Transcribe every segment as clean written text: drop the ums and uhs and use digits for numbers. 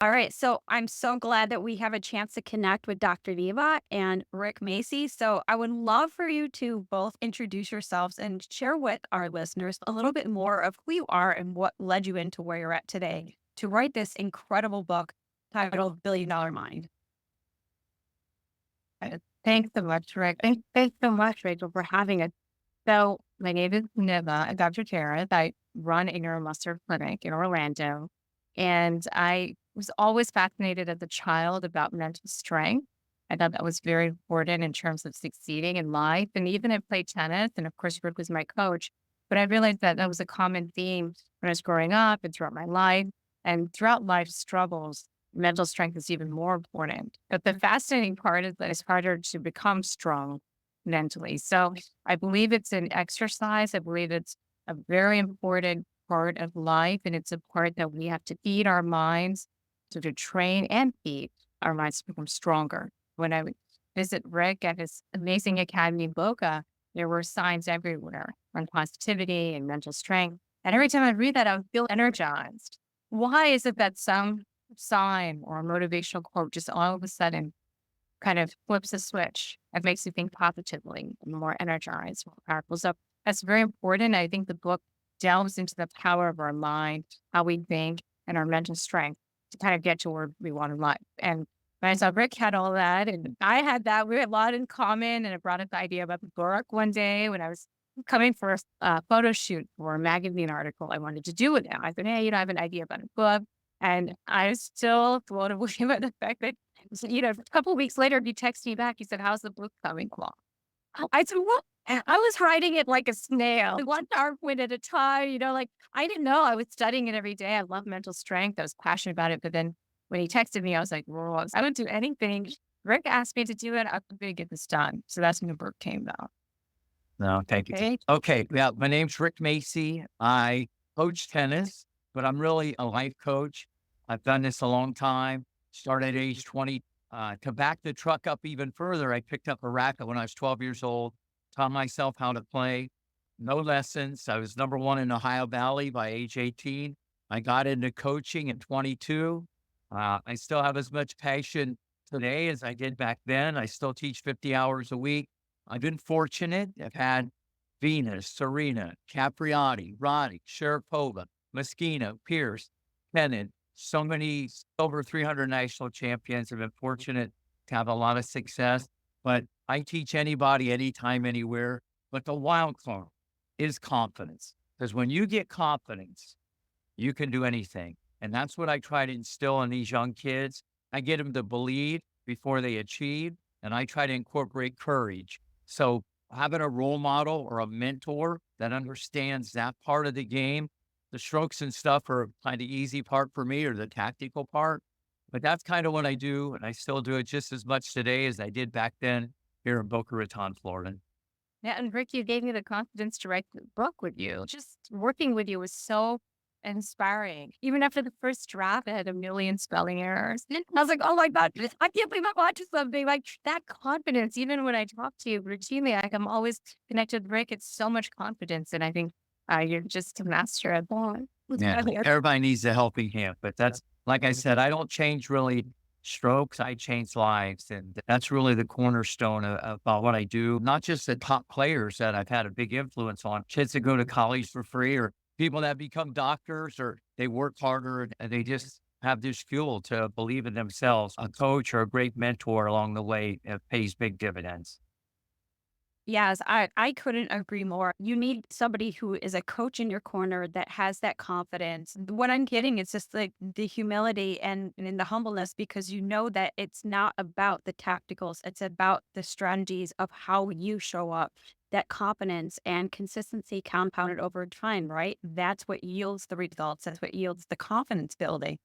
All right. So I'm so glad that we have a chance to connect with Dr. Neva and Rick Macy. So I would love for you to both introduce yourselves and share with our listeners a little bit more of who you are and what led you into where you're at today to write this incredible book titled Billion Dollar Mind. Thanks so much, Rick. Thanks so much, Rachel, for having us. So my name is Neva Agadjoterev. I run a neuromuscular clinic in Orlando, and I was always fascinated as a child about mental strength. I thought that was very important in terms of succeeding in life. And even I played tennis, and of course, Rick was my coach. But I realized that that was a common theme when I was growing up and throughout my life. And throughout life's struggles, mental strength is even more important. But the fascinating part is that it's harder to become strong mentally. So I believe it's an exercise. I believe it's a very important part of life. And it's a part that we have to feed our minds, so to train and feed our minds to become stronger. When I would visit Rick at his amazing academy in Boca, there were signs everywhere on positivity and mental strength. And every time I read that, I would feel energized. Why is it that some sign or a motivational quote just all of a sudden kind of flips a switch and makes you think positively and more energized, more powerful? So that's very important. I think the book delves into the power of our mind, how we think, and our mental strength to kind of get to where we want in life. And when I saw Rick had all that, and I had that, we had a lot in common. And it brought up the idea about the book one day when I was coming for a photo shoot for a magazine article I wanted to do with him. I said, hey, I have an idea about a book. And I was still blown away by the fact that, a couple of weeks later, he texted me back. He said, how's the book coming along? I said, "What?" And I was writing it like a snail, like, one PowerPoint at a time, like, I didn't know I was studying it every day. I love mental strength. I was passionate about it. But then when he texted me, I was like, "Whoa, I don't do anything. Rick asked me to do it. I'm going to get this done." So that's when the book came out. No, thank you. Okay. Okay, yeah, my name's Rick Macy. I coach tennis, but I'm really a life coach. I've done this a long time. Started at age 20. To back the truck up even further, I picked up a racket when I was 12 years old, taught myself how to play. No lessons. I was number one in Ohio Valley by age 18. I got into coaching at 22. I still have as much passion today as I did back then. I still teach 50 hours a week. I've been fortunate. I've had Venus, Serena, Capriati, Roddick, Sharapova, Moschino, Pierce, Tennant, so many over 300 national champions. I've been fortunate to have a lot of success, but I teach anybody, anytime, anywhere. But the wild card is confidence. Because when you get confidence, you can do anything. And that's what I try to instill in these young kids. I get them to believe before they achieve, and I try to incorporate courage. So having a role model or a mentor that understands that part of the game, the strokes and stuff are kind of easy part for me or the tactical part. But that's kind of what I do. And I still do it just as much today as I did back then here in Boca Raton, Florida. Yeah, and Rick, you gave me the confidence to write the book with you. Just working with you was so inspiring. Even after the first draft, I had a million spelling errors. And I was like, oh my God, I can't believe I'm watching something like that confidence. Even when I talk to you routinely, like I'm always connected with Rick. It's so much confidence. And I think you're just a master at that. Yeah, everybody needs a helping hand, but that's like I said, I don't change really strokes, I change lives, and that's really the cornerstone about what I do. Not just the top players that I've had a big influence on, kids that go to college for free, or people that become doctors, or they work harder and they just have this fuel to believe in themselves. A coach or a great mentor along the way pays big dividends. Yes, I couldn't agree more. You need somebody who is a coach in your corner that has that confidence. What I'm getting is just like the humility and the humbleness because you know that it's not about the tacticals, it's about the strategies of how you show up. That confidence and consistency compounded over time, right? That's what yields the results. That's what yields the confidence building.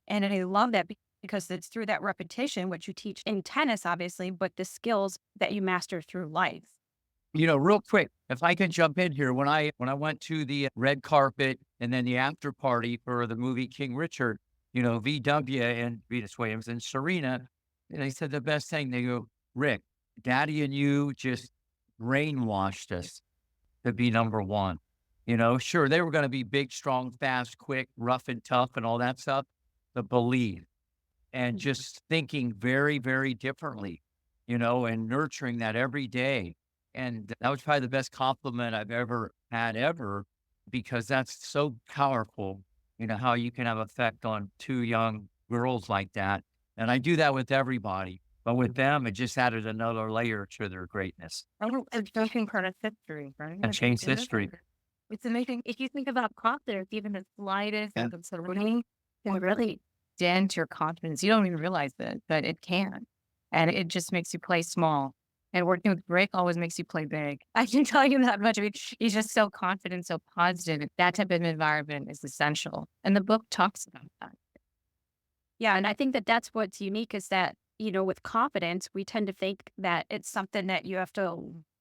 And I love that because it's through that repetition, which you teach in tennis, obviously, but the skills that you master through life. Real quick, if I can jump in here, when I went to the red carpet and then the after party for the movie King Richard, VW and Venus Williams and Serena, and they said the best thing. They go, Rick, Daddy and you just brainwashed us to be number one. Sure, they were going to be big, strong, fast, quick, rough and tough, and all that stuff. But believe, and just thinking very, very differently, and nurturing that every day. And that was probably the best compliment I've ever had ever, because that's so powerful, how you can have effect on two young girls like that. And I do that with everybody, but with them, it just added another layer to their greatness Oh, it's making part of history, right? and changed history. It's amazing. If you think about confidence, even the slightest Yeah. uncertainty can really dent your confidence. You don't even realize it, but it can. And it just makes you play small. And working with Rick always makes you play big. I can tell you that much. I mean, he's just so confident, so positive. That type of environment is essential. And the book talks about that. Yeah, and I think that that's what's unique is that, with confidence, we tend to think that it's something that you have to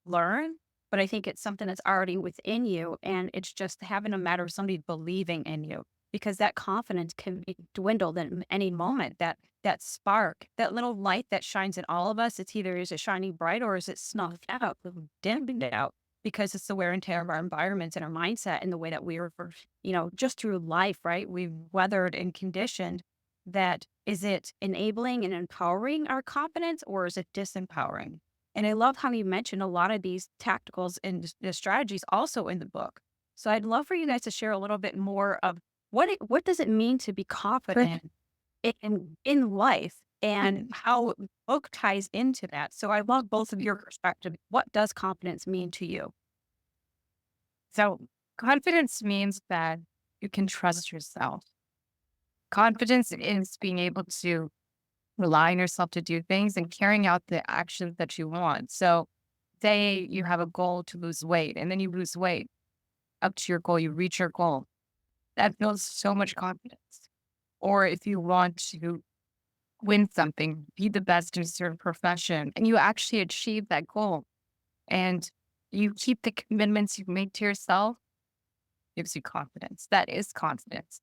learn, but I think it's something that's already within you, and it's just having a matter of somebody believing in you because that confidence can be dwindled in any moment. That spark, that little light that shines in all of us, it's either is it shining bright or is it snuffed out, dimmed it out because it's the wear and tear of our environments and our mindset and the way that we were, just through life, right? We've weathered and conditioned that is it enabling and empowering our confidence or is it disempowering? And I love how you mentioned a lot of these tacticals and the strategies also in the book. So I'd love for you guys to share a little bit more of what does it mean to be confident in life and how the book ties into that. So I love both of your perspective. What does confidence mean to you? So confidence means that you can trust yourself. Confidence is being able to rely on yourself to do things and carrying out the actions that you want. So, say you have a goal to lose weight and then you lose weight up to your goal, you reach your goal. That builds so much confidence. Or if you want to win something, be the best in a certain profession, and you actually achieve that goal and you keep the commitments you've made to yourself, gives you confidence. That is confidence.